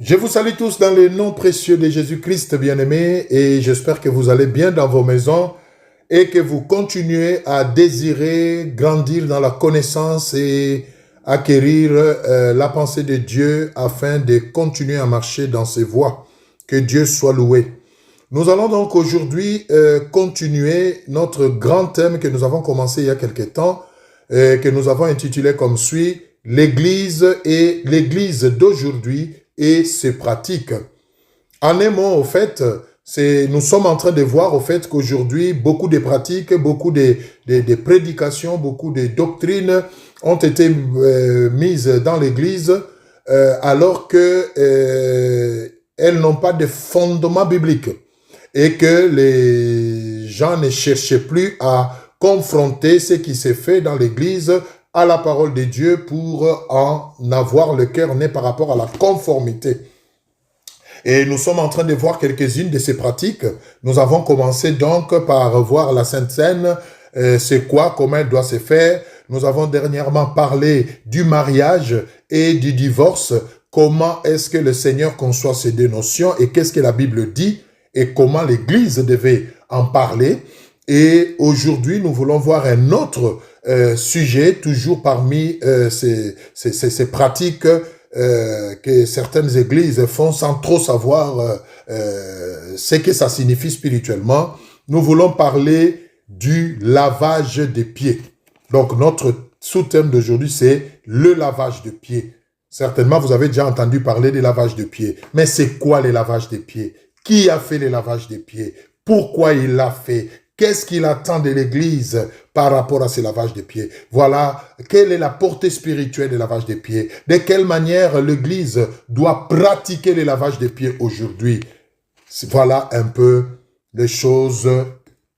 Je vous salue tous dans le nom précieux de Jésus-Christ bien-aimé et j'espère que vous allez bien dans vos maisons et que vous continuez à désirer grandir dans la connaissance et acquérir la pensée de Dieu afin de continuer à marcher dans ses voies. Que Dieu soit loué. Nous allons donc aujourd'hui continuer notre grand thème que nous avons commencé il y a quelque temps, que nous avons intitulé comme suit « L'Église et l'Église d'aujourd'hui et ses pratiques ». En un mot, au fait, nous sommes en train de voir au fait qu'aujourd'hui, beaucoup de pratiques, beaucoup de prédications, beaucoup de doctrines ont été mises dans l'Église alors que elles n'ont pas de fondement biblique et que les gens ne cherchaient plus à confronter ce qui s'est fait dans l'Église à la parole de Dieu pour en avoir le cœur net par rapport à la conformité. Et nous sommes en train de voir quelques-unes de ces pratiques. Nous avons commencé donc par voir la Sainte Seine, c'est quoi, comment elle doit se faire. Nous avons dernièrement parlé du mariage et du divorce. Comment est-ce que le Seigneur conçoit ces deux notions et qu'est-ce que la Bible dit et comment l'Église devait en parler. Et aujourd'hui, nous voulons voir un autre sujet, toujours parmi ces pratiques que certaines églises font sans trop savoir ce que ça signifie spirituellement. Nous voulons parler du lavage des pieds. Donc, notre sous-thème d'aujourd'hui, c'est le lavage de pieds. Certainement, vous avez déjà entendu parler des lavages de pieds. Mais c'est quoi les lavages des pieds? Qui a fait les lavages des pieds? Pourquoi il l'a fait? Qu'est-ce qu'il attend de l'Église par rapport à ces lavages des pieds? Voilà, quelle est la portée spirituelle des lavages des pieds? De quelle manière l'Église doit pratiquer les lavages des pieds aujourd'hui? Voilà un peu les choses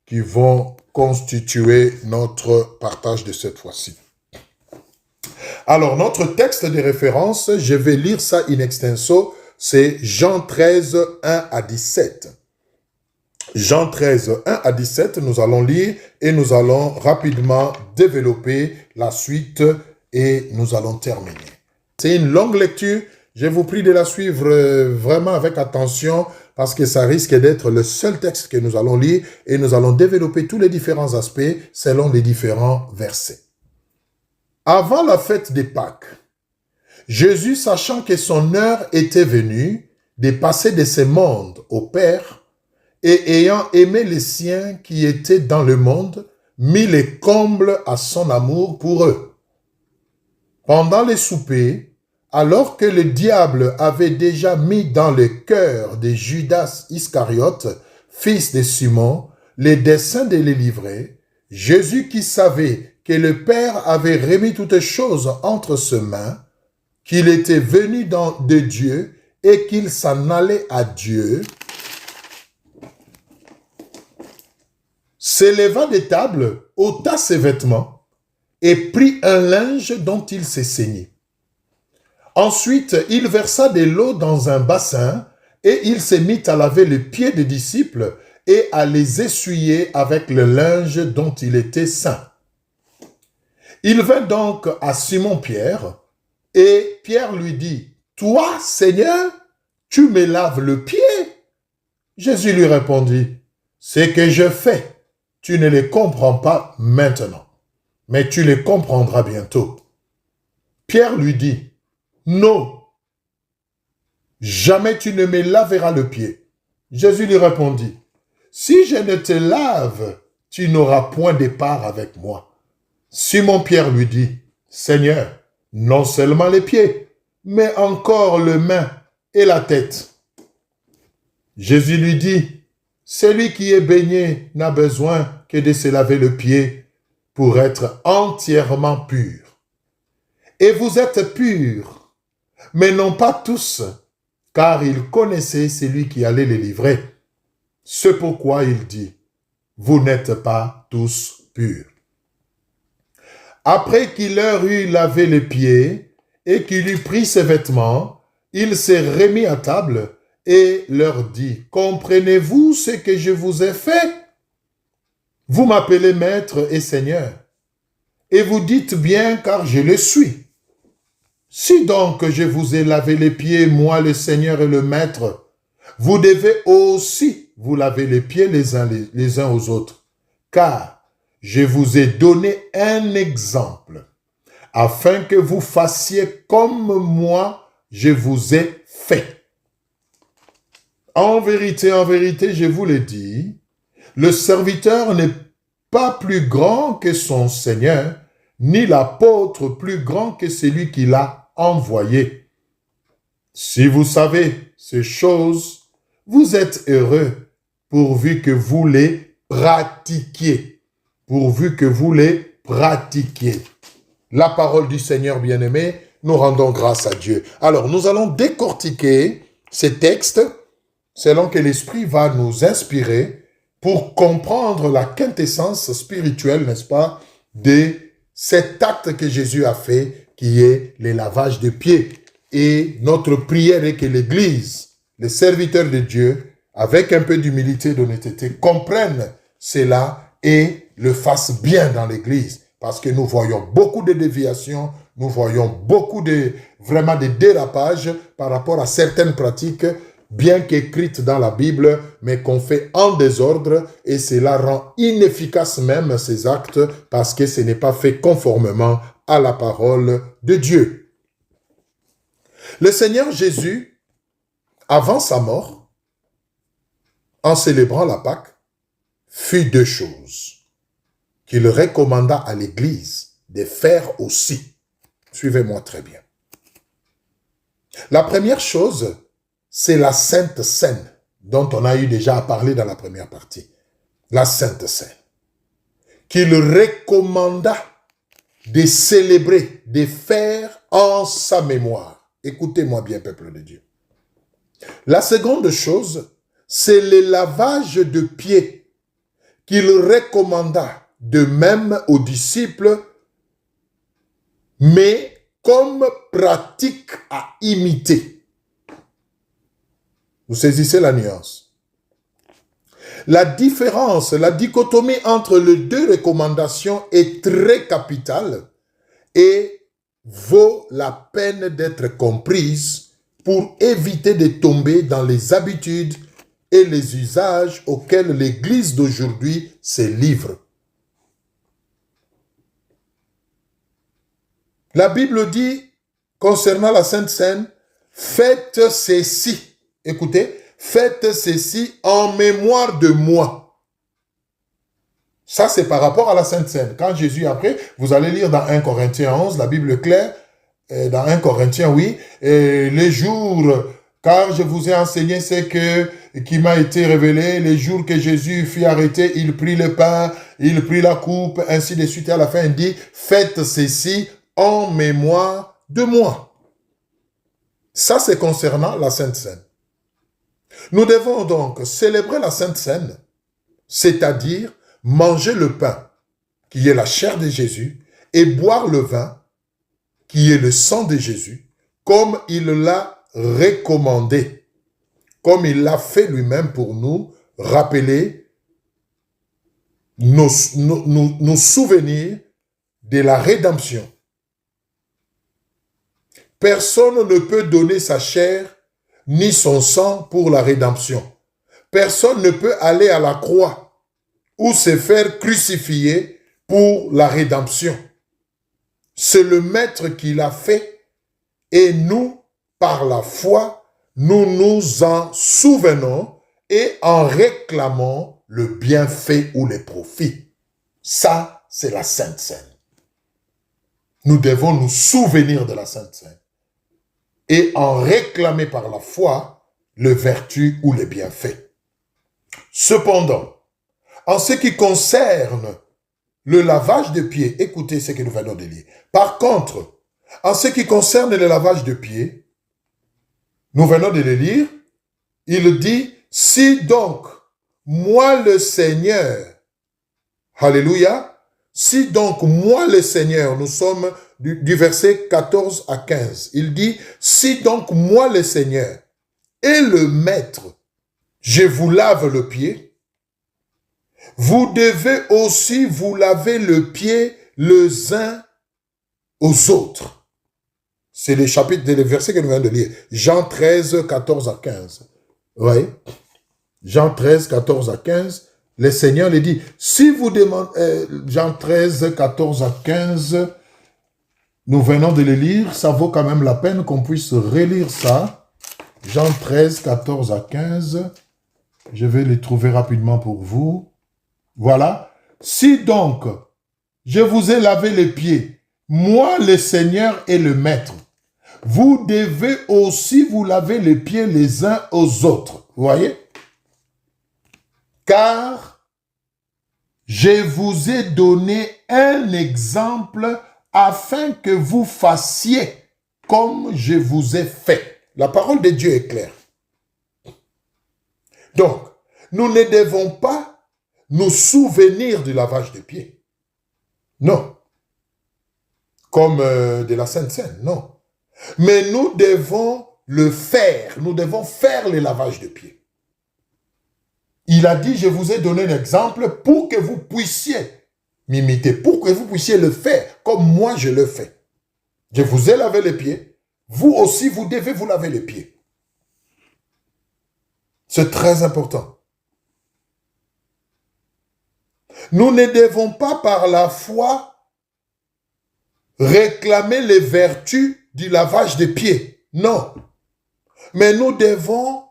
qui vont constituer notre partage de cette fois-ci. Alors, notre texte de référence, je vais lire ça in extenso, c'est Jean 13, 1 à 17. Jean 13, 1 à 17, nous allons lire et nous allons rapidement développer la suite et nous allons terminer. C'est une longue lecture, je vous prie de la suivre vraiment avec attention parce que ça risque d'être le seul texte que nous allons lire et nous allons développer tous les différents aspects selon les différents versets. Avant la fête des Pâques, Jésus, sachant que son heure était venue de passer de ce monde au Père, et ayant aimé les siens qui étaient dans le monde, mit les combles à son amour pour eux. Pendant les soupers, alors que le diable avait déjà mis dans le cœur de Judas Iscariote, fils de Simon, le dessein de les livrer, Jésus qui savait que le Père avait remis toutes choses entre ses mains, qu'il était venu de Dieu et qu'il s'en allait à Dieu, s'éleva de table, ôta ses vêtements et prit un linge dont il s'est saigné. Ensuite, il versa de l'eau dans un bassin et il se mit à laver les pieds des disciples et à les essuyer avec le linge dont il était saint. Il vint donc à Simon-Pierre et Pierre lui dit, « Toi, Seigneur, tu me laves le pied ?» Jésus lui répondit, « Ce que je fais, tu ne les comprends pas maintenant, mais tu les comprendras bientôt. » Pierre lui dit, « Non, jamais tu ne me laveras le pied. » Jésus lui répondit, « Si je ne te lave, tu n'auras point de part avec moi. » Simon-Pierre lui dit, « Seigneur, non seulement les pieds, mais encore les mains et la tête. » Jésus lui dit, « Celui qui est baigné n'a besoin que de se laver le pied pour être entièrement pur. Et vous êtes purs, mais non pas tous, car il connaissait celui qui allait les livrer. C'est pourquoi il dit, vous n'êtes pas tous purs. » Après qu'il leur eut lavé les pieds et qu'il eut pris ses vêtements, il s'est remis à table et leur dit, « Comprenez-vous ce que je vous ai fait? Vous m'appelez maître et seigneur, et vous dites bien car je le suis. Si donc je vous ai lavé les pieds, moi le Seigneur et le Maître, vous devez aussi vous laver les pieds les uns aux autres, car je vous ai donné un exemple, afin que vous fassiez comme moi je vous ai fait. En vérité, je vous le dis, le serviteur n'est pas plus grand que son Seigneur, ni l'apôtre plus grand que celui qui l'a envoyé. Si vous savez ces choses, vous êtes heureux, pourvu que vous les pratiquiez. Pourvu que vous les pratiquiez. La parole du Seigneur bien-aimé, nous rendons grâce à Dieu. Alors, nous allons décortiquer ces textes selon que l'Esprit va nous inspirer pour comprendre la quintessence spirituelle, n'est-ce pas, de cet acte que Jésus a fait, qui est le lavage de pieds. Et notre prière est que l'Église, les serviteurs de Dieu, avec un peu d'humilité et d'honnêteté, comprennent cela et le fassent bien dans l'Église. Parce que nous voyons beaucoup de déviations, nous voyons beaucoup vraiment de dérapages par rapport à certaines pratiques bien qu'écrites dans la Bible, mais qu'on fait en désordre, et cela rend inefficace même ces actes parce que ce n'est pas fait conformément à la parole de Dieu. Le Seigneur Jésus, avant sa mort, en célébrant la Pâque, fit deux choses qu'il recommanda à l'Église de faire aussi. Suivez-moi très bien. La première chose, c'est la Sainte Seine, dont on a eu déjà à parler dans la première partie. La Sainte Seine. Qu'il recommanda de célébrer, de faire en sa mémoire. Écoutez-moi bien, peuple de Dieu. La seconde chose, c'est le lavage de pieds qu'il recommanda de même aux disciples, mais comme pratique à imiter. Vous saisissez la nuance. La différence, la dichotomie entre les deux recommandations est très capitale et vaut la peine d'être comprise pour éviter de tomber dans les habitudes et les usages auxquels l'Église d'aujourd'hui se livre. La Bible dit, concernant la Sainte Seine, faites ceci. Écoutez, faites ceci en mémoire de moi. Ça, c'est par rapport à la Sainte Seine. Quand Jésus, après, vous allez lire dans 1 Corinthiens 11, la Bible est claire, dans 1 Corinthiens, oui, les jours, car je vous ai enseigné ce qui m'a été révélé, les jours que Jésus fut arrêté, il prit le pain, il prit la coupe, ainsi de suite. Et à la fin, il dit, faites ceci en mémoire de moi. Ça, c'est concernant la Sainte Seine. Nous devons donc célébrer la Sainte Seine, c'est-à-dire manger le pain, qui est la chair de Jésus, et boire le vin, qui est le sang de Jésus, comme il l'a recommandé, comme il l'a fait lui-même pour nous rappeler, nous souvenir de la rédemption. Personne ne peut donner sa chair ni son sang pour la rédemption. Personne ne peut aller à la croix ou se faire crucifier pour la rédemption. C'est le Maître qui l'a fait et nous, par la foi, nous nous en souvenons et en réclamons le bienfait ou les profits. Ça, c'est la Sainte Seine. Nous devons nous souvenir de la Sainte Seine et en réclamer par la foi le vertu ou les bienfaits. Cependant, en ce qui concerne le lavage de pieds, écoutez ce que nous venons de lire. Par contre, en ce qui concerne le lavage de pieds, nous venons de le lire, il dit, si donc, moi le Seigneur, alléluia, si donc moi le Seigneur, nous sommes du verset 14 à 15, il dit, si donc moi le Seigneur et le Maître, je vous lave le pied, vous devez aussi vous laver le pied les uns aux autres. C'est le chapitre, le verset que nous venons de lire. Jean 13, 14 à 15. Oui. Jean 13, 14 à 15. Le Seigneur lui dit, si vous demandez, Jean 13, 14 à 15, nous venons de le lire, ça vaut quand même la peine qu'on puisse relire ça. Jean 13, 14 à 15. Je vais les trouver rapidement pour vous. Voilà. Si donc, je vous ai lavé les pieds, moi le Seigneur et le Maître, vous devez aussi vous laver les pieds les uns aux autres. Vous voyez? Car je vous ai donné un exemple afin que vous fassiez comme je vous ai fait. La parole de Dieu est claire. Donc, nous ne devons pas nous souvenir du lavage des pieds. Non. Comme de la Sainte Seine, non. Mais nous devons le faire. Nous devons faire le lavage de pieds. Il a dit, je vous ai donné un exemple pour que vous puissiez m'imiter, pour que vous puissiez le faire comme moi je le fais. Je vous ai lavé les pieds. Vous aussi, vous devez vous laver les pieds. C'est très important. Nous ne devons pas par la foi réclamer les vertus du lavage des pieds. Non. Mais nous devons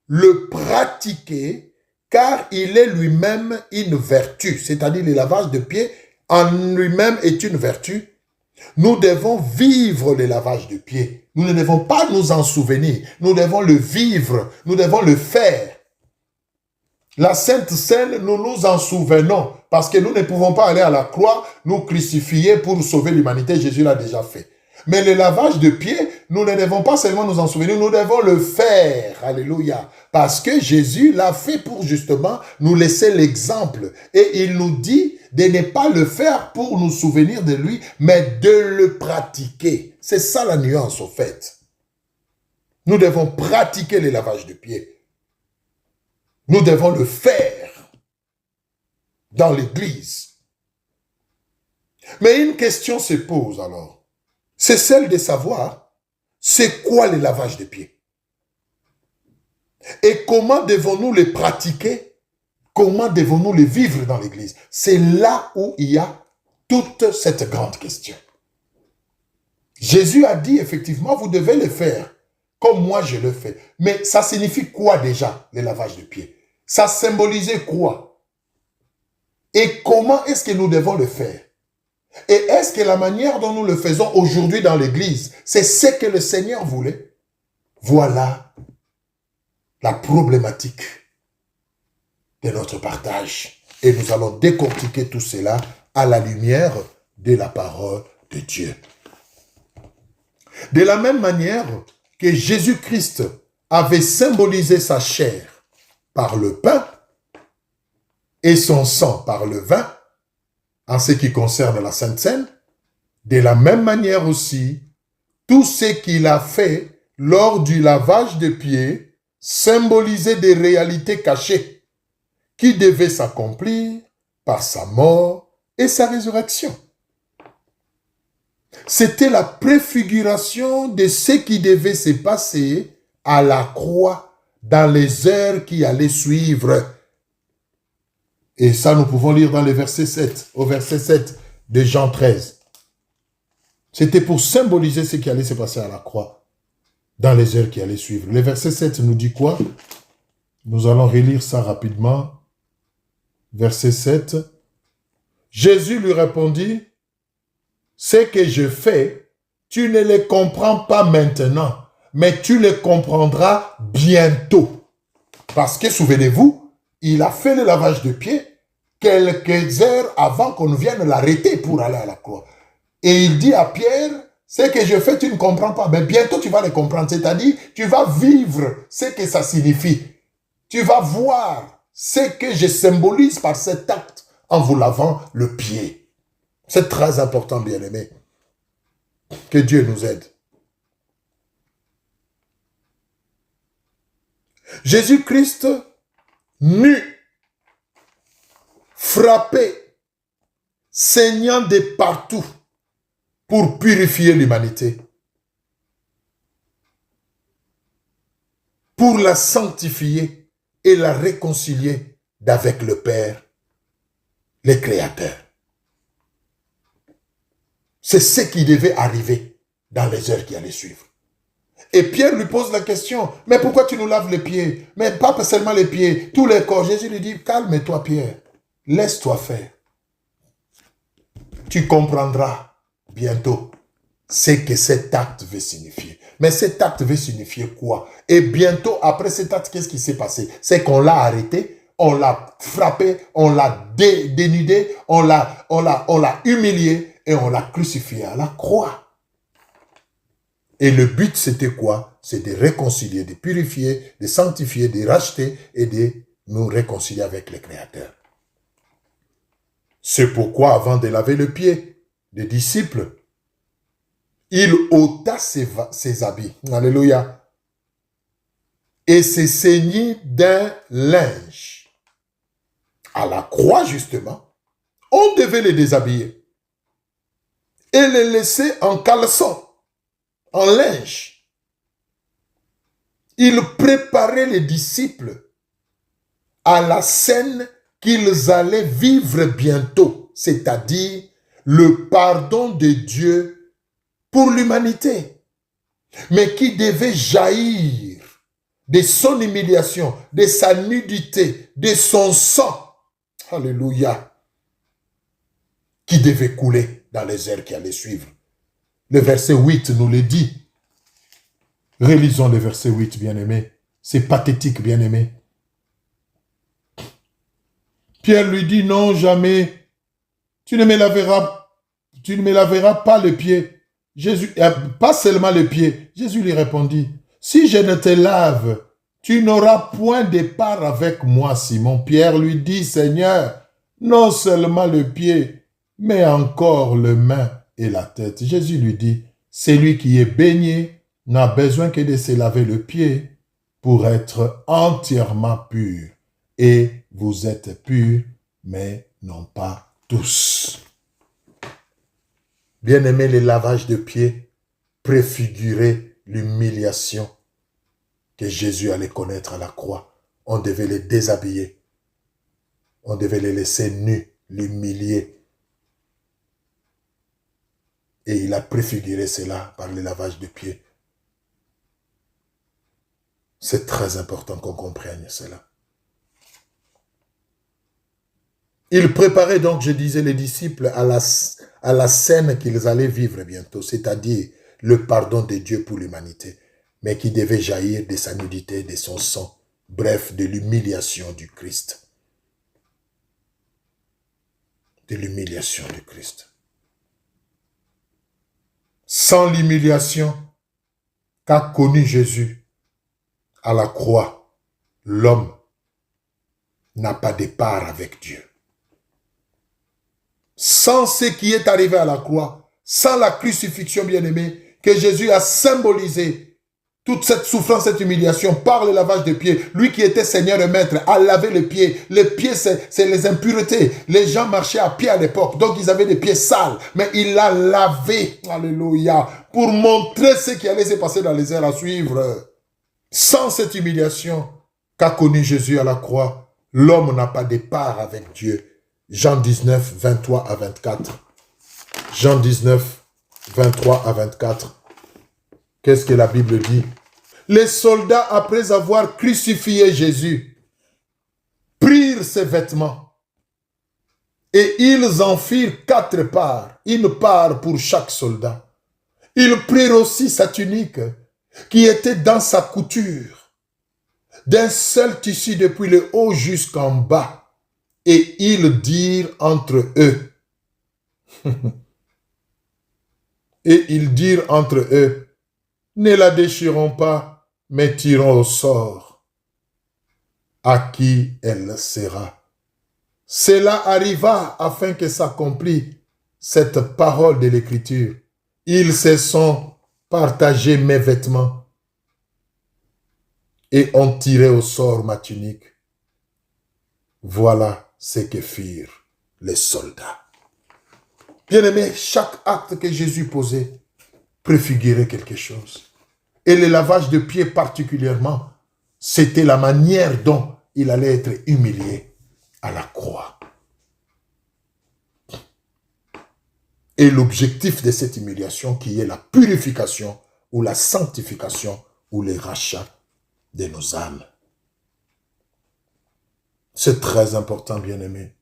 le pratiquer car il est lui-même une vertu. C'est-à-dire le lavage de pieds en lui-même est une vertu. Nous devons vivre le lavage de pieds. Nous ne devons pas nous en souvenir. Nous devons le vivre. Nous devons le faire. La Sainte Seine, nous nous en souvenons parce que nous ne pouvons pas aller à la croix, nous crucifier pour sauver l'humanité. Jésus l'a déjà fait. Mais le lavage de pieds, nous ne devons pas seulement nous en souvenir, nous devons le faire. Alléluia. Parce que Jésus l'a fait pour justement nous laisser l'exemple. Et il nous dit de ne pas le faire pour nous souvenir de lui, mais de le pratiquer. C'est ça la nuance au fait. Nous devons pratiquer le lavage de pieds. Nous devons le faire dans l'église. Mais une question se pose alors. C'est celle de savoir, c'est quoi le lavage de pieds? Et comment devons-nous les pratiquer? Comment devons-nous les vivre dans l'église? C'est là où il y a toute cette grande question. Jésus a dit effectivement, vous devez le faire comme moi je le fais. Mais ça signifie quoi déjà, le lavage de pieds? Ça symbolisait quoi? Et comment est-ce que nous devons le faire? Et est-ce que la manière dont nous le faisons aujourd'hui dans l'église, c'est ce que le Seigneur voulait? Voilà la problématique de notre partage. Et nous allons décortiquer tout cela à la lumière de la parole de Dieu. De la même manière que Jésus-Christ avait symbolisé sa chair par le pain et son sang par le vin, en ce qui concerne la Sainte Seine, de la même manière aussi, tout ce qu'il a fait lors du lavage des pieds symbolisait des réalités cachées qui devaient s'accomplir par sa mort et sa résurrection. C'était la préfiguration de ce qui devait se passer à la croix dans les heures qui allaient suivre. Et ça, nous pouvons lire dans le verset 7, au verset 7 de Jean 13. C'était pour symboliser ce qui allait se passer à la croix dans les heures qui allaient suivre. Le verset 7 nous dit quoi? Nous allons relire ça rapidement. Verset 7. Jésus lui répondit, « Ce que je fais, tu ne le comprends pas maintenant, mais tu le comprendras bientôt. » Parce que, souvenez-vous, il a fait le lavage de pieds quelques heures avant qu'on vienne l'arrêter pour aller à la croix. Et il dit à Pierre, ce que je fais, tu ne comprends pas, mais bientôt tu vas le comprendre. C'est-à-dire, tu vas vivre ce que ça signifie. Tu vas voir ce que je symbolise par cet acte en vous lavant le pied. C'est très important, bien-aimés. Que Dieu nous aide. Jésus-Christ, nu, frappé, saignant de partout pour purifier l'humanité. pour la sanctifier et la réconcilier d'avec le Père, le Créateur. C'est ce qui devait arriver dans les heures qui allaient suivre. Et Pierre lui pose la question, mais pourquoi tu nous laves les pieds? Mais pas seulement les pieds, tous les corps. Jésus lui dit, calme-toi Pierre, laisse-toi faire. Tu comprendras bientôt ce que cet acte veut signifier. Mais cet acte veut signifier quoi? Et bientôt, après cet acte, qu'est-ce qui s'est passé? C'est qu'on l'a arrêté, on l'a frappé, on l'a dénudé, on l'a humilié et on l'a crucifié à la croix. Et le but, c'était quoi? C'est de réconcilier, de purifier, de sanctifier, de racheter et de nous réconcilier avec le Créateur. C'est pourquoi, avant de laver le pied des disciples, il ôta ses habits. Alléluia. Et se ceignit d'un linge. À la croix, justement, on devait les déshabiller et les laisser en caleçon, en linge. Il préparait les disciples à la scène qu'ils allaient vivre bientôt, c'est-à-dire le pardon de Dieu pour l'humanité, mais qui devait jaillir de son humiliation, de sa nudité, de son sang, alléluia, qui devait couler dans les heures qui allaient suivre. Le verset 8 nous le dit. Relisons le verset 8, bien-aimé. C'est pathétique, bien-aimé. Pierre lui dit, non, jamais, tu ne me laveras pas les pieds. Jésus, pas seulement les pieds. Jésus lui répondit, si je ne te lave, tu n'auras point de part avec moi, Simon. Pierre lui dit, Seigneur, non seulement le pied, mais encore les mains et la tête. Jésus lui dit, celui qui est baigné n'a besoin que de se laver le pied pour être entièrement pur. Et vous êtes purs, mais non pas tous. Bien-aimé, le lavage de pieds préfigurait l'humiliation que Jésus allait connaître à la croix. On devait les déshabiller. On devait les laisser nus, l'humilier. Et il a préfiguré cela par le lavage de pieds. C'est très important qu'on comprenne cela. Il préparait donc, je disais, les disciples à la scène qu'ils allaient vivre bientôt, c'est-à-dire le pardon de Dieu pour l'humanité, mais qui devait jaillir de sa nudité, de son sang, bref, de l'humiliation du Christ. De l'humiliation du Christ. Sans l'humiliation qu'a connu Jésus à la croix, l'homme n'a pas de part avec Dieu. Sans ce qui est arrivé à la croix, sans la crucifixion bien-aimée, que Jésus a symbolisé toute cette souffrance, cette humiliation par le lavage de pieds. Lui qui était Seigneur et Maître a lavé les pieds. Les pieds, c'est les impuretés. Les gens marchaient à pied à l'époque, donc ils avaient des pieds sales. Mais il l'a lavé, alléluia, pour montrer ce qui allait se passer dans les heures à suivre. Sans cette humiliation qu'a connu Jésus à la croix, l'homme n'a pas de part avec Dieu. Jean 19, 23 à 24. Jean 19, 23 à 24. Qu'est-ce que la Bible dit? Les soldats, après avoir crucifié Jésus, prirent ses vêtements et ils en firent 4 parts, une part pour chaque soldat. Ils prirent aussi sa tunique qui était dans sa couture, d'un seul tissu depuis le haut jusqu'en bas. Et ils dirent entre eux, ne la déchirons pas, mais tirons au sort à qui elle sera. Cela arriva afin que s'accomplisse cette parole de l'Écriture. Ils se sont partagés mes vêtements et ont tiré au sort ma tunique. Voilà ce que firent les soldats. Bien-aimé, chaque acte que Jésus posait préfigurait quelque chose. Et le lavage de pieds particulièrement C'était la manière dont il allait être humilié à la croix. Et l'objectif de cette humiliation qui est la purification ou la sanctification ou le rachat de nos âmes. C'est très important, bien-aimés.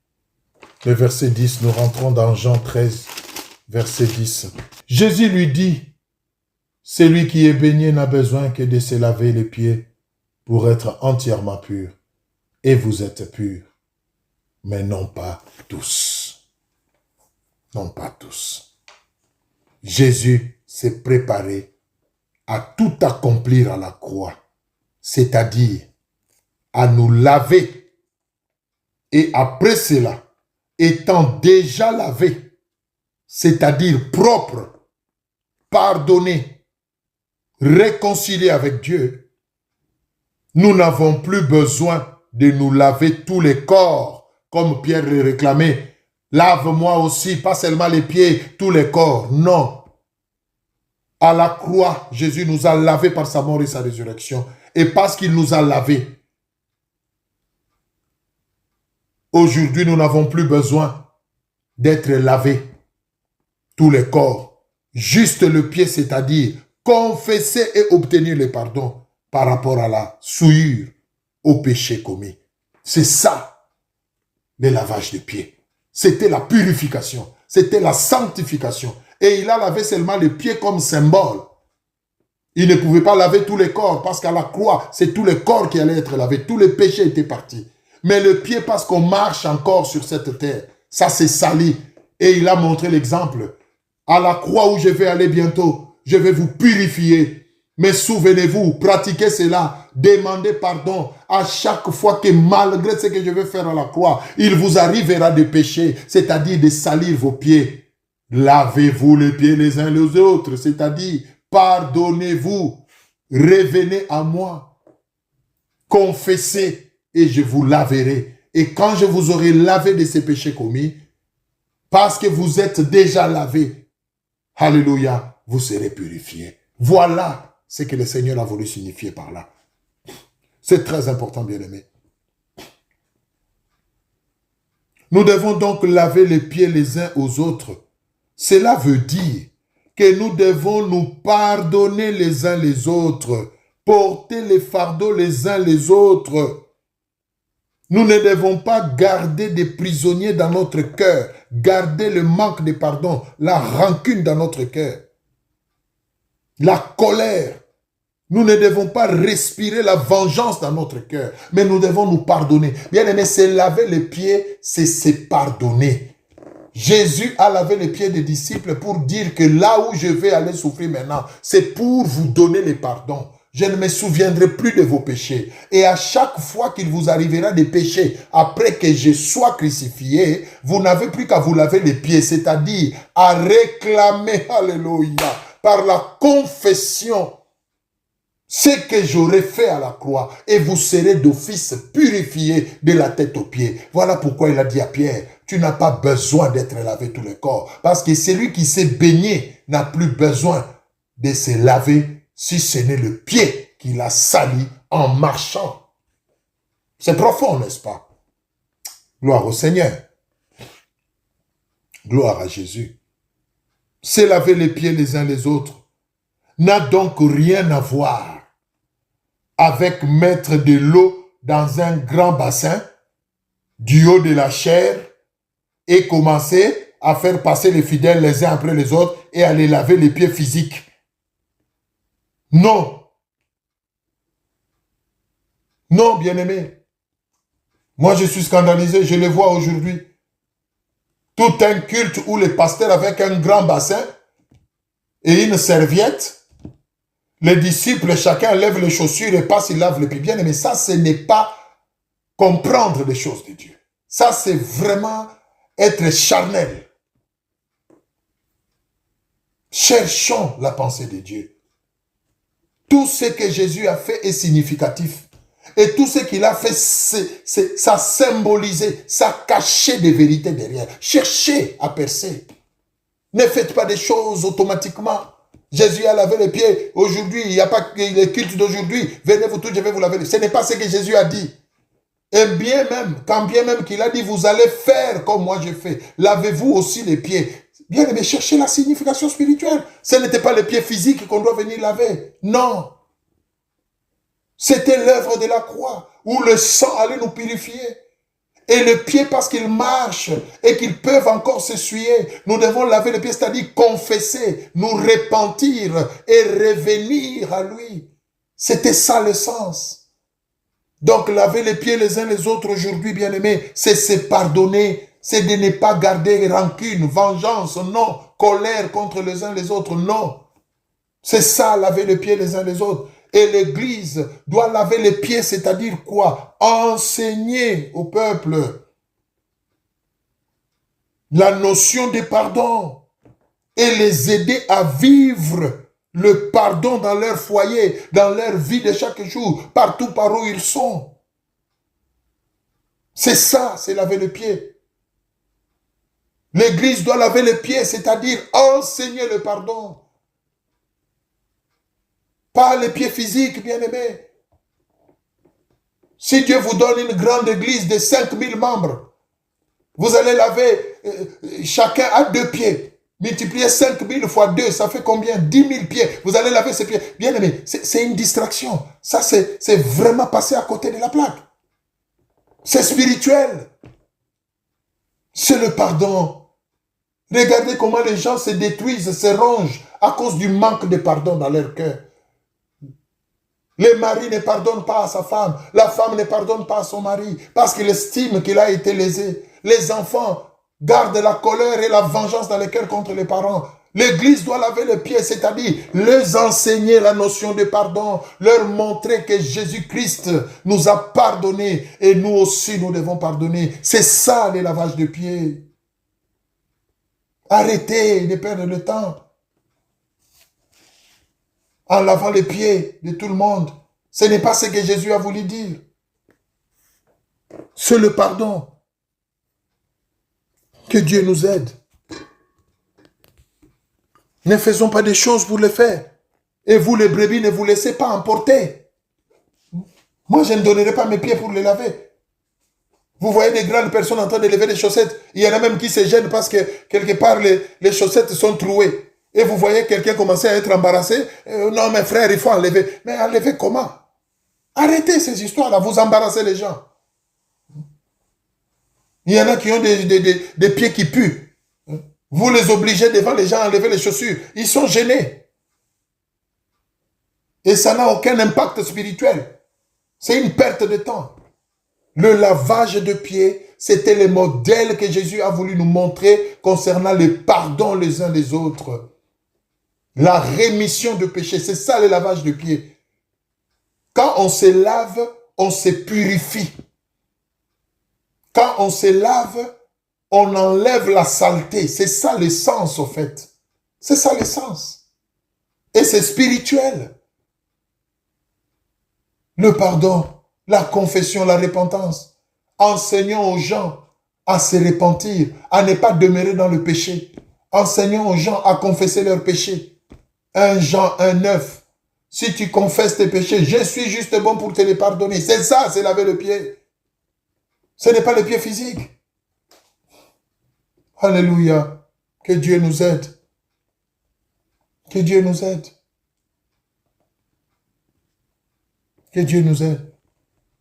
Le verset 10, nous rentrons dans Jean 13, verset 10. Jésus lui dit, « Celui qui est baigné n'a besoin que de se laver les pieds pour être entièrement pur. Et vous êtes purs, mais non pas tous. » Non pas tous. Jésus s'est préparé à tout accomplir à la croix, c'est-à-dire à nous laver. Et après cela, étant déjà lavé, c'est-à-dire propre, pardonné, réconcilié avec Dieu, nous n'avons plus besoin de nous laver tous les corps, comme Pierre le réclamait. Lave-moi aussi, pas seulement les pieds, tous les corps. Non. À la croix, Jésus nous a lavés par sa mort et sa résurrection. Et parce qu'il nous a lavés, aujourd'hui, nous n'avons plus besoin d'être lavés, tous les corps. Juste le pied, c'est-à-dire confesser et obtenir le pardon par rapport à la souillure, au péché commis. C'est ça, le lavage des pieds. C'était la purification, c'était la sanctification. Et il a lavé seulement les pieds comme symbole. Il ne pouvait pas laver tous les corps parce qu'à la croix, c'est tous les corps qui allaient être lavés. Tous les péchés étaient partis. Mais le pied, parce qu'on marche encore sur cette terre, ça s'est sali. Et il a montré l'exemple. À la croix où je vais aller bientôt, je vais vous purifier. Mais souvenez-vous, pratiquez cela, demandez pardon à chaque fois que malgré ce que je vais faire à la croix, il vous arrivera de pécher, c'est-à-dire de salir vos pieds. Lavez-vous les pieds les uns les autres, c'est-à-dire pardonnez-vous, revenez à moi, confessez et je vous laverai. Et quand je vous aurai lavé de ces péchés commis, parce que vous êtes déjà lavé, alléluia, vous serez purifiés. Voilà ce que le Seigneur a voulu signifier par là. C'est très important, bien-aimés. Nous devons donc laver les pieds les uns aux autres. Cela veut dire que nous devons nous pardonner les uns les autres, porter les fardeaux les uns les autres. Nous ne devons pas garder des prisonniers dans notre cœur, garder le manque de pardon, la rancune dans notre cœur, la colère. Nous ne devons pas respirer la vengeance dans notre cœur, mais nous devons nous pardonner. Bien aimé, c'est laver les pieds, c'est se pardonner. Jésus a lavé les pieds des disciples pour dire que là où je vais aller souffrir maintenant, c'est pour vous donner le pardon. Je ne me souviendrai plus de vos péchés. Et à chaque fois qu'il vous arrivera des péchés, après que je sois crucifié, vous n'avez plus qu'à vous laver les pieds, c'est-à-dire à réclamer, alléluia, par la confession, ce que j'aurais fait à la croix, et vous serez d'office purifié de la tête aux pieds. Voilà pourquoi il a dit à Pierre, tu n'as pas besoin d'être lavé tout le corps, parce que celui qui s'est baigné n'a plus besoin de se laver si ce n'est le pied qu'il a sali en marchant. C'est profond, n'est-ce pas? Gloire au Seigneur. Gloire à Jésus. Se laver les pieds les uns les autres n'a donc rien à voir avec mettre de l'eau dans un grand bassin du haut de la chair et commencer à faire passer les fidèles les uns après les autres et à les laver les pieds physiques. Non. Non, bien-aimé. Moi, je suis scandalisé, je le vois aujourd'hui. Tout un culte où les pasteurs avec un grand bassin et une serviette, les disciples, chacun lève les chaussures et passe, il lave les pieds. Bien-aimé, ça, ce n'est pas comprendre les choses de Dieu. Ça, c'est vraiment être charnel. Cherchons la pensée de Dieu. Tout ce que Jésus a fait est significatif. Et tout ce qu'il a fait, ça symbolisait, ça cachait des vérités derrière. Cherchez à percer. Ne faites pas des choses automatiquement. Jésus a lavé les pieds. Aujourd'hui, il n'y a pas que les cultes d'aujourd'hui. Venez vous tous, je vais vous laver. Ce n'est pas ce que Jésus a dit. Et bien même, quand bien même qu'il a dit, vous allez faire comme moi je fais. Lavez-vous aussi les pieds. Bien aimé, cherchez la signification spirituelle. Ce n'était pas les pieds physiques qu'on doit venir laver. Non. C'était l'œuvre de la croix, où le sang allait nous purifier. Et les pieds, parce qu'ils marchent et qu'ils peuvent encore s'essuyer, nous devons laver les pieds, c'est-à-dire confesser, nous repentir et revenir à lui. C'était ça le sens. Donc, laver les pieds les uns les autres aujourd'hui, bien-aimés, c'est se pardonner, c'est de ne pas garder rancune, vengeance, non, colère contre les uns les autres, non. C'est ça, laver les pieds les uns les autres. Et l'Église doit laver les pieds, c'est-à-dire quoi? Enseigner au peuple la notion de pardon et les aider à vivre le pardon dans leur foyer, dans leur vie de chaque jour, partout par où ils sont. C'est ça, c'est laver les pieds. L'Église doit laver les pieds, c'est-à-dire enseigner le pardon. Pas les pieds physiques, bien-aimés. Si Dieu vous donne une grande église de 5000 membres, vous allez laver chacun à 2 pieds. Multipliez 5000 fois 2, ça fait combien? 10 000 pieds. Vous allez laver ces pieds. Bien-aimés, c'est une distraction. Ça, c'est vraiment passer à côté de la plaque. C'est spirituel. C'est le pardon. Regardez comment les gens se détruisent, se rongent à cause du manque de pardon dans leur cœur. Le mari ne pardonne pas à sa femme. La femme ne pardonne pas à son mari parce qu'il estime qu'il a été lésé. Les enfants gardent la colère et la vengeance dans les cœurs contre les parents. L'Église doit laver les pieds, c'est-à-dire leur enseigner la notion de pardon, leur montrer que Jésus-Christ nous a pardonné et nous aussi nous devons pardonner. C'est ça le lavage de pieds. Arrêtez de perdre le temps en lavant les pieds de tout le monde. Ce n'est pas ce que Jésus a voulu dire. C'est le pardon. Que Dieu nous aide. Ne faisons pas des choses pour les faire. Et vous, les brebis, ne vous laissez pas emporter. Moi, je ne donnerai pas mes pieds pour les laver. Vous voyez des grandes personnes en train de lever les chaussettes. Il y en a même qui se gênent parce que quelque part, les chaussettes sont trouées. Et vous voyez quelqu'un commencer à être embarrassé. Non, mes frères, il faut enlever. Mais enlever comment? Arrêtez ces histoires-là, vous embarrassez les gens. Il y en a qui ont des pieds qui puent. Vous les obligez devant les gens à enlever les chaussures. Ils sont gênés. Et ça n'a aucun impact spirituel. C'est une perte de temps. Le lavage de pieds, c'était le modèle que Jésus a voulu nous montrer concernant le pardon les uns les autres. La rémission de péché, c'est ça le lavage de pieds. Quand on se lave, on se purifie. Quand on se lave, on enlève la saleté. C'est ça l'essence, au fait. C'est ça l'essence. Et c'est spirituel. Le pardon, la confession, la repentance. Enseignons aux gens à se repentir, à ne pas demeurer dans le péché. Enseignons aux gens à confesser leurs péchés. 1 Jean 1,9. Si tu confesses tes péchés, je suis juste bon pour te les pardonner. C'est ça, c'est laver le pied. Ce n'est pas le pied physique. Alléluia. Que Dieu nous aide. Que Dieu nous aide. Que Dieu nous aide.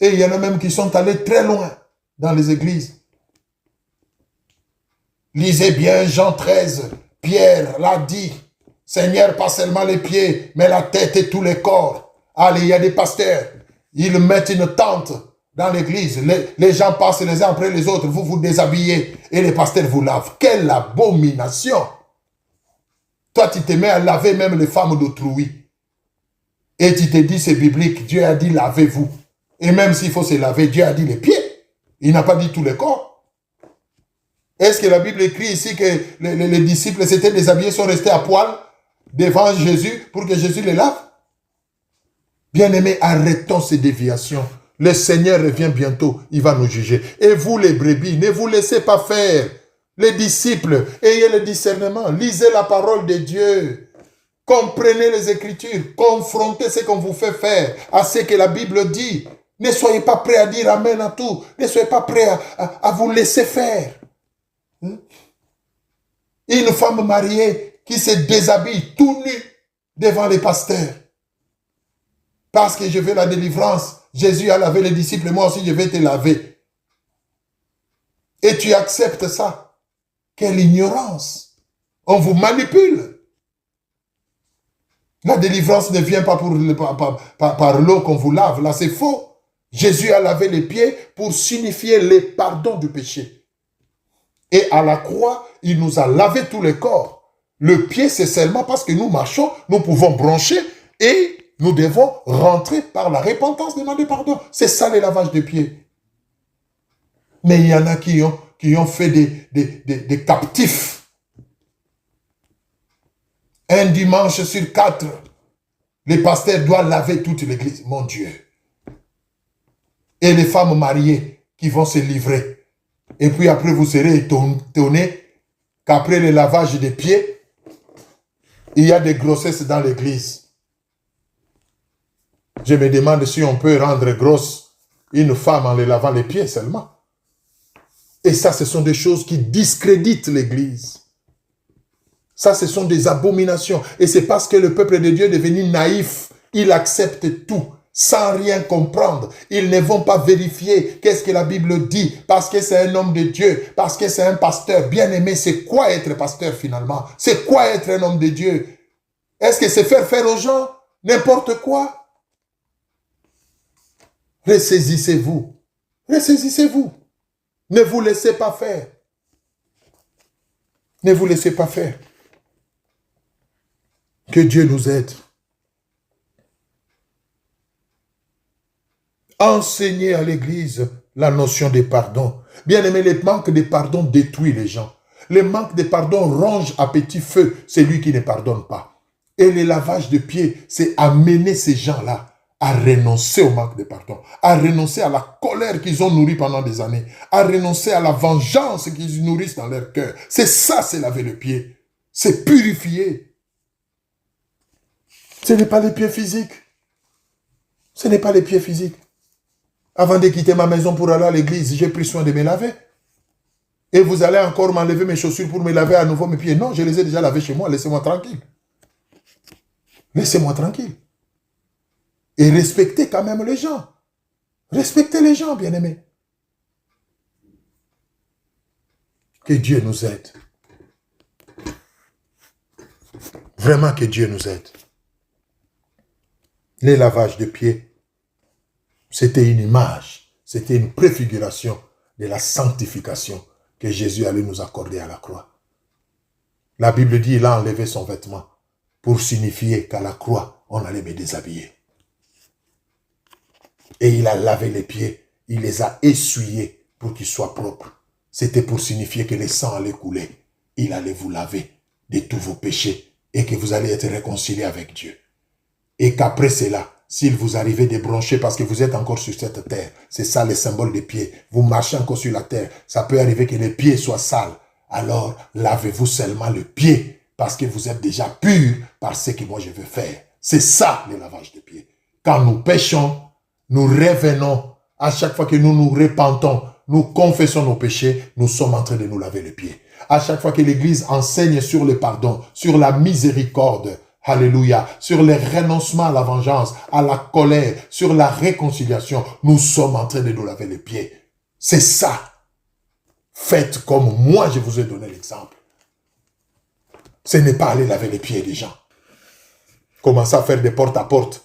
Et il y en a même qui sont allés très loin dans les églises. Lisez bien Jean 13. Pierre l'a dit. Seigneur, pas seulement les pieds, mais la tête et tous les corps. Allez, il y a des pasteurs. Ils mettent une tente dans l'église. Les gens passent les uns après les autres. Vous vous déshabillez et les pasteurs vous lavent. Quelle abomination! Toi, tu te mets à laver même les femmes d'autrui. Et tu te dis, c'est biblique. Dieu a dit, lavez-vous. Et même s'il faut se laver, Dieu a dit les pieds. Il n'a pas dit tous les corps. Est-ce que la Bible écrit ici que les disciples s'étaient déshabillés, sont restés à poil devant Jésus pour que Jésus les lave? Bien-aimés, arrêtons ces déviations. Le Seigneur revient bientôt, il va nous juger. Et vous les brebis, ne vous laissez pas faire. Les disciples, ayez le discernement, lisez la parole de Dieu. Comprenez les Écritures, confrontez ce qu'on vous fait faire à ce que la Bible dit. Ne soyez pas prêts à dire Amen à tout. Ne soyez pas prêts à vous laisser faire. Une femme mariée qui se déshabille tout nu devant les pasteurs. Parce que je veux la délivrance. Jésus a lavé les disciples, moi aussi je vais te laver. Et tu acceptes ça. Quelle ignorance. On vous manipule. La délivrance ne vient pas par l'eau qu'on vous lave. Là, c'est faux. Jésus a lavé les pieds pour signifier le pardon du péché. Et à la croix, il nous a lavé tous les corps. Le pied, c'est seulement parce que nous marchons, nous pouvons brancher et nous devons rentrer par la repentance, demander pardon. C'est ça le lavage de pieds. Mais il y en a qui ont fait des captifs. Un dimanche sur 4, les pasteurs doivent laver toute l'église. Mon Dieu. Et les femmes mariées qui vont se livrer. Et puis après, vous serez étonnés qu'après le lavage des pieds, il y a des grossesses dans l'église. Je me demande si on peut rendre grosse une femme en les lavant les pieds seulement. Et ça, ce sont des choses qui discréditent l'église. Ça, ce sont des abominations. Et c'est parce que le peuple de Dieu est devenu naïf. Il accepte tout sans rien comprendre. Ils ne vont pas vérifier qu'est-ce que la Bible dit. Parce que c'est un homme de Dieu. Parce que c'est un pasteur. Bien aimé, c'est quoi être pasteur finalement? C'est quoi être un homme de Dieu? Est-ce que c'est faire aux gens n'importe quoi? Ressaisissez-vous. Ressaisissez-vous. Ne vous laissez pas faire. Ne vous laissez pas faire. Que Dieu nous aide. Enseignez à l'Église la notion de pardon. Bien aimé, le manque de pardon détruit les gens. Le manque de pardon ronge à petit feu celui qui ne pardonne pas. Et le lavage de pieds, c'est amener ces gens-là à renoncer au manque de pardon, à renoncer à la colère qu'ils ont nourrie pendant des années, à renoncer à la vengeance qu'ils nourrissent dans leur cœur. C'est ça, c'est laver le pied. C'est purifier. Ce n'est pas les pieds physiques. Ce n'est pas les pieds physiques. Avant de quitter ma maison pour aller à l'église, j'ai pris soin de me laver. Et vous allez encore m'enlever mes chaussures pour me laver à nouveau mes pieds. Non, je les ai déjà lavés chez moi. Laissez-moi tranquille. Laissez-moi tranquille. Et respectez quand même les gens. Respectez les gens, bien-aimés. Que Dieu nous aide. Vraiment que Dieu nous aide. Les lavages de pieds, c'était une image, c'était une préfiguration de la sanctification que Jésus allait nous accorder à la croix. La Bible dit qu'il a enlevé son vêtement pour signifier qu'à la croix, on allait me déshabiller. Et il a lavé les pieds, il les a essuyés pour qu'ils soient propres. C'était pour signifier que le sang allait couler. Il allait vous laver de tous vos péchés et que vous allez être réconciliés avec Dieu. Et qu'après cela, s'il vous arrivait de broncher parce que vous êtes encore sur cette terre, c'est ça le symbole des pieds, vous marchez encore sur la terre, ça peut arriver que les pieds soient sales. Alors, lavez-vous seulement le pied parce que vous êtes déjà pur par ce que moi je veux faire. C'est ça le lavage des pieds. Quand nous péchons, nous revenons. À chaque fois que nous nous repentons, nous confessons nos péchés, nous sommes en train de nous laver les pieds. À chaque fois que l'Église enseigne sur le pardon, sur la miséricorde, alléluia, sur le renoncement à la vengeance, à la colère, sur la réconciliation, nous sommes en train de nous laver les pieds. C'est ça. Faites comme moi je vous ai donné l'exemple. Ce n'est pas aller laver les pieds des gens. Commencez à faire des porte-à-porte,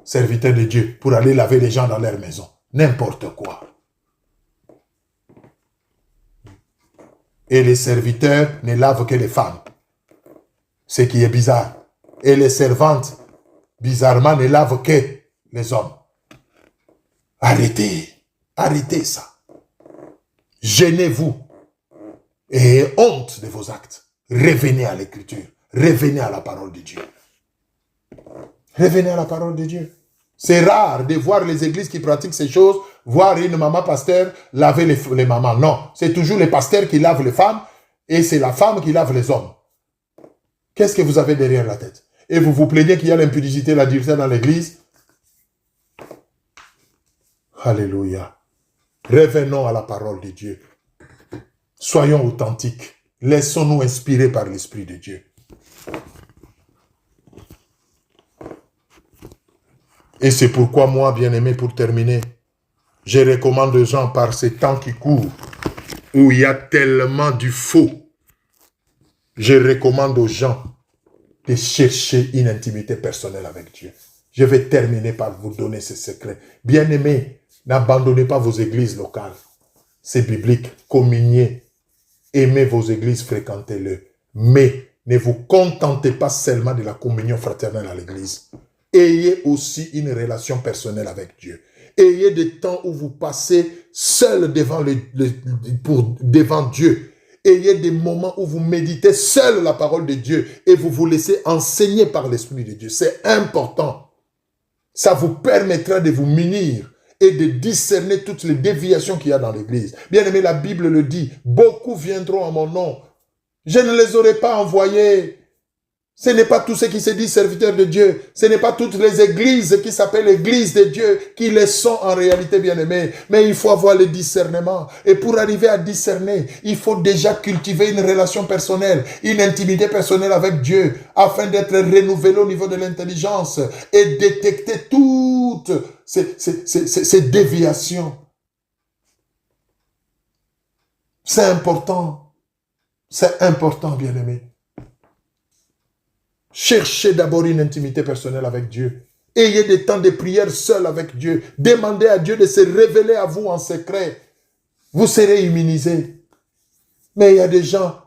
serviteurs de Dieu, pour aller laver les gens dans leur maison. N'importe quoi. Et les serviteurs ne lavent que les femmes. Ce qui est bizarre. Et les servantes, bizarrement, ne lavent que les hommes. Arrêtez. Arrêtez ça. Gênez-vous. Et ayez honte de vos actes. Revenez à l'écriture. Revenez à la parole de Dieu. Revenez à la parole de Dieu. C'est rare de voir les églises qui pratiquent ces choses, voir une maman pasteur laver les mamans. Non, c'est toujours les pasteurs qui lavent les femmes et c'est la femme qui lave les hommes. Qu'est-ce que vous avez derrière la tête? et vous vous plaignez qu'il y a l'impudicité, l'adultère dans l'église. Alléluia. Revenons à la parole de Dieu. Soyons authentiques. Laissons-nous inspirer par l'Esprit de Dieu. Et c'est pourquoi moi, bien-aimé, pour terminer, je recommande aux gens par ces temps qui courent, où il y a tellement du faux, je recommande aux gens de chercher une intimité personnelle avec Dieu. Je vais terminer par vous donner ce secret. Bien-aimés, n'abandonnez pas vos églises locales. C'est biblique. Communiez. Aimez vos églises, fréquentez-le. Mais ne vous contentez pas seulement de la communion fraternelle à l'église. Ayez aussi une relation personnelle avec Dieu. Ayez des temps où vous passez seul devant Dieu. Ayez des moments où vous méditez seul la parole de Dieu et vous vous laissez enseigner par l'Esprit de Dieu. C'est important. Ça vous permettra de vous munir et de discerner toutes les déviations qu'il y a dans l'église. Bien aimé, la Bible le dit, beaucoup viendront en mon nom. Je ne les aurai pas envoyés. Ce n'est pas tous ceux qui se disent serviteurs de Dieu. Ce n'est pas toutes les églises qui s'appellent l'église de Dieu qui les sont en réalité, bien-aimés. Mais il faut avoir le discernement. Et pour arriver à discerner, il faut déjà cultiver une relation personnelle, une intimité personnelle avec Dieu, afin d'être renouvelé au niveau de l'intelligence et détecter toutes ces déviations. C'est important. C'est important, bien-aimés. Cherchez d'abord une intimité personnelle avec Dieu. Ayez des temps de prière seul avec Dieu. Demandez à Dieu de se révéler à vous en secret. Vous serez immunisés. Mais il y a des gens,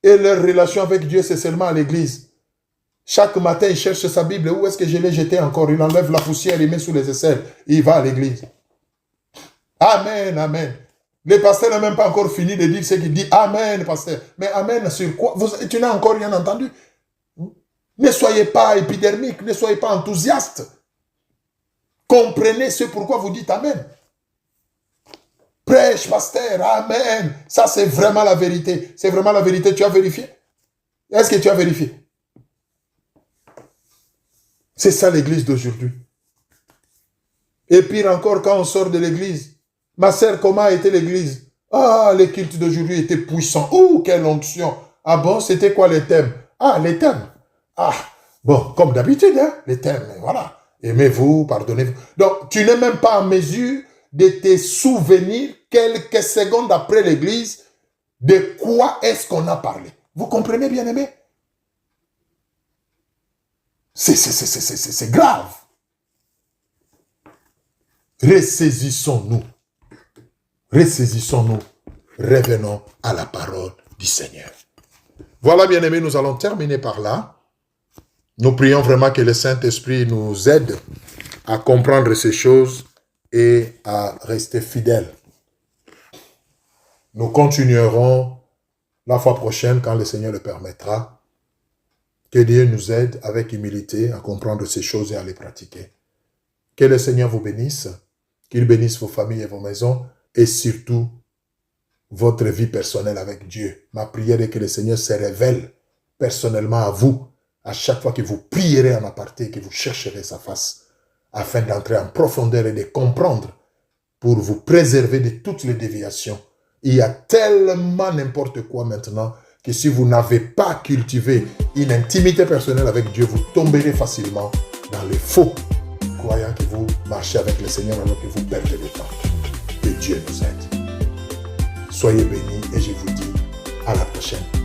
et leur relation avec Dieu, c'est seulement à l'église. Chaque matin, il cherche sa Bible. Où est-ce que je l'ai jeté encore? Il enlève la poussière, il met sous les aisselles. Il va à l'église. Amen, amen. Le pasteur n'a même pas encore fini de dire ce qu'il dit. Amen, pasteur. Mais amen sur quoi? Tu n'as encore rien entendu? Ne soyez pas épidermique, ne soyez pas enthousiaste. Comprenez ce pourquoi vous dites Amen. Prêche, pasteur, Amen. Ça, c'est vraiment la vérité. C'est vraiment la vérité. Tu as vérifié? Est-ce que tu as vérifié? C'est ça l'église d'aujourd'hui. Et pire encore, quand on sort de l'église, ma sœur, comment a été l'église? Ah, les cultes d'aujourd'hui étaient puissants. Oh, quelle onction. Ah bon, c'était quoi les thèmes? Ah, les thèmes. Ah, bon, comme d'habitude, hein, les thèmes, voilà. Aimez-vous, pardonnez-vous. Donc, tu n'es même pas en mesure de te souvenir quelques secondes après l'église de quoi est-ce qu'on a parlé. Vous comprenez, bien-aimé? C'est grave. Ressaisissons-nous. Ressaisissons-nous. Revenons à la parole du Seigneur. Voilà, bien-aimés, nous allons terminer par là. Nous prions vraiment que le Saint-Esprit nous aide à comprendre ces choses et à rester fidèles. Nous continuerons la fois prochaine quand le Seigneur le permettra. Que Dieu nous aide avec humilité à comprendre ces choses et à les pratiquer. Que le Seigneur vous bénisse, qu'il bénisse vos familles et vos maisons et surtout votre vie personnelle avec Dieu. Ma prière est que le Seigneur se révèle personnellement à vous à chaque fois que vous prierez en aparté et que vous chercherez sa face, afin d'entrer en profondeur et de comprendre pour vous préserver de toutes les déviations. Il y a tellement n'importe quoi maintenant que si vous n'avez pas cultivé une intimité personnelle avec Dieu, vous tomberez facilement dans les faux, croyant que vous marchez avec le Seigneur alors que vous perdez le temps. Que Dieu nous aide. Soyez bénis et je vous dis à la prochaine.